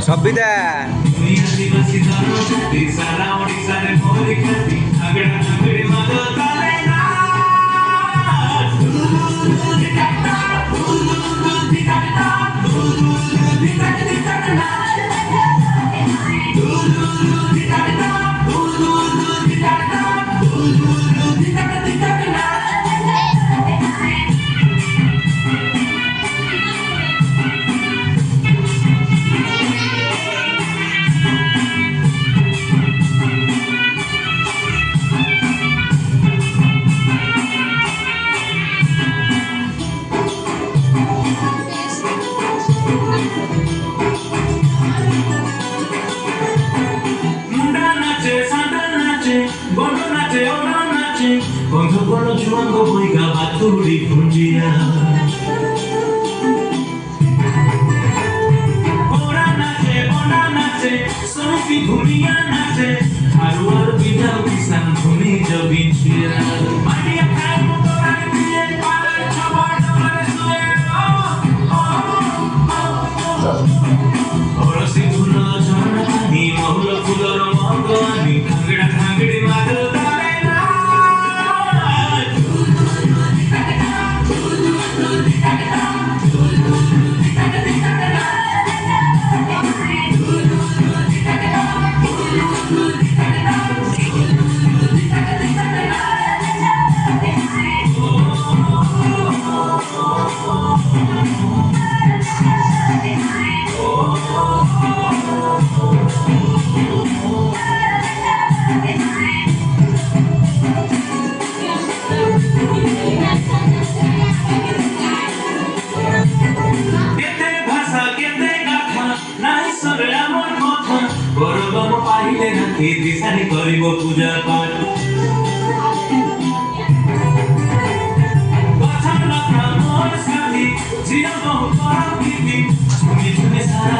সবিতা বন্ধু বলো জুয়াঙ্গ বইগা বাতুরি খুঁজিয়া ওরা নাচে সফি ঘুমিয়া নাচে আর ওর বিদাও কিসান ঘুমি জবি ছিয়া মারিয়া খায় মতো আর দিয়ে পালে সবার সবার শুয়ে ওরা সিধুল ঝর্ণা নি মহুল ফুলর মগ আমি খাগড়া খাগড়ি মাদল দিশানি করিব পূজা পাঠ কথা মোর সাথী জিয়া বহু করম দিদি শুনি শুনি সারা